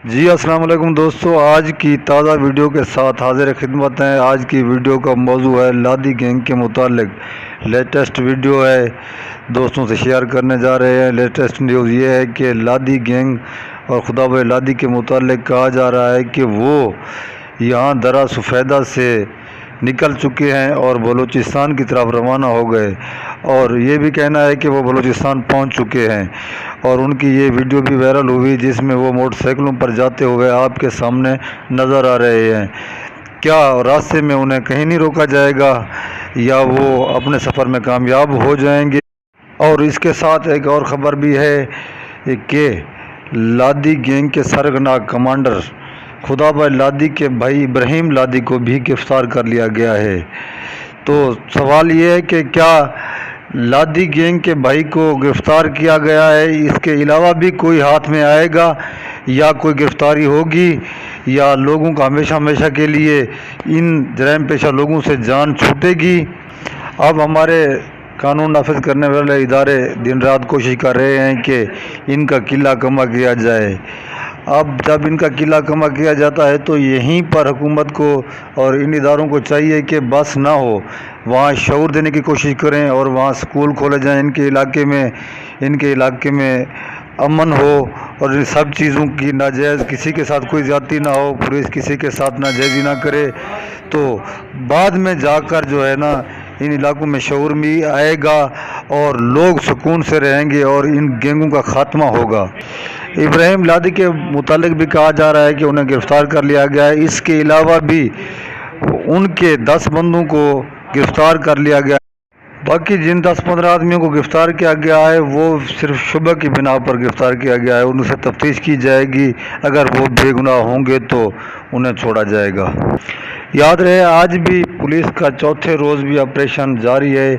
جی السلام علیکم دوستو، آج کی تازہ ویڈیو کے ساتھ حاضر خدمت ہیں۔ آج کی ویڈیو کا موضوع ہے لادی گینگ کے متعلق لیٹسٹ ویڈیو ہے، دوستوں سے شیئر کرنے جا رہے ہیں۔ لیٹسٹ نیوز یہ ہے کہ لادی گینگ اور خدا بھائی لادی کے متعلق کہا جا رہا ہے کہ وہ یہاں درہ سفیدہ سے نکل چکے ہیں اور بلوچستان کی طرف روانہ ہو گئے، اور یہ بھی کہنا ہے کہ وہ بلوچستان پہنچ چکے ہیں، اور ان کی یہ ویڈیو بھی وائرل ہوئی جس میں وہ موٹر سائیکلوں پر جاتے ہوئے آپ کے سامنے نظر آ رہے ہیں۔ کیا راستے میں انہیں کہیں نہیں روکا جائے گا یا وہ اپنے سفر میں کامیاب ہو جائیں گے؟ اور اس کے ساتھ ایک اور خبر بھی ہے کہ لادی گینگ کے سرغنہ کمانڈر خدا بھائی لادی کے بھائی ابراہیم لادی کو بھی گرفتار کر لیا گیا ہے۔ تو سوال یہ ہے کہ کیا لادی گینگ کے بھائی کو گرفتار کیا گیا ہے، اس کے علاوہ بھی کوئی ہاتھ میں آئے گا یا کوئی گرفتاری ہوگی، یا لوگوں کا ہمیشہ ہمیشہ کے لیے ان جرائم پیشہ لوگوں سے جان چھوٹے گی؟ اب ہمارے قانون نافذ کرنے والے ادارے دن رات کوشش کر رہے ہیں کہ ان کا قلعہ کما کیا جائے۔ اب جب ان کا قلعہ کما کیا جاتا ہے تو یہیں پر حکومت کو اور ان اداروں کو چاہیے کہ بس نہ ہو، وہاں شعور دینے کی کوشش کریں اور وہاں سکول کھولے جائیں، ان کے علاقے میں امن ہو، اور ان سب چیزوں کی ناجائز کسی کے ساتھ کوئی زیادتی نہ ہو، پولیس کسی کے ساتھ ناجائزی نہ کرے، تو بعد میں جا کر جو ہے نا ان علاقوں میں شعور بھی آئے گا اور لوگ سکون سے رہیں گے اور ان گینگوں کا خاتمہ ہوگا۔ ابراہیم لادی کے متعلق بھی کہا جا رہا ہے کہ انہیں گرفتار کر لیا گیا ہے، اس کے علاوہ بھی ان کے 10 بندوں کو گرفتار کر لیا گیا ہے۔ باقی جن 10-15 آدمیوں کو گرفتار کیا گیا ہے وہ صرف شبہ کی بنا پر گرفتار کیا گیا ہے، ان سے تفتیش کی جائے گی، اگر وہ بے گناہ ہوں گے تو انہیں چھوڑا جائے گا۔ یاد رہے آج بھی پولیس کا چوتھے روز بھی آپریشن جاری ہے،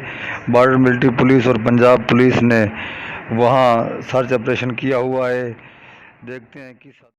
بارڈر ملٹری پولیس اور پنجاب پولیس نے وہاں سرچ آپریشن کیا ہوا ہے۔ دیکھتے ہیں کہ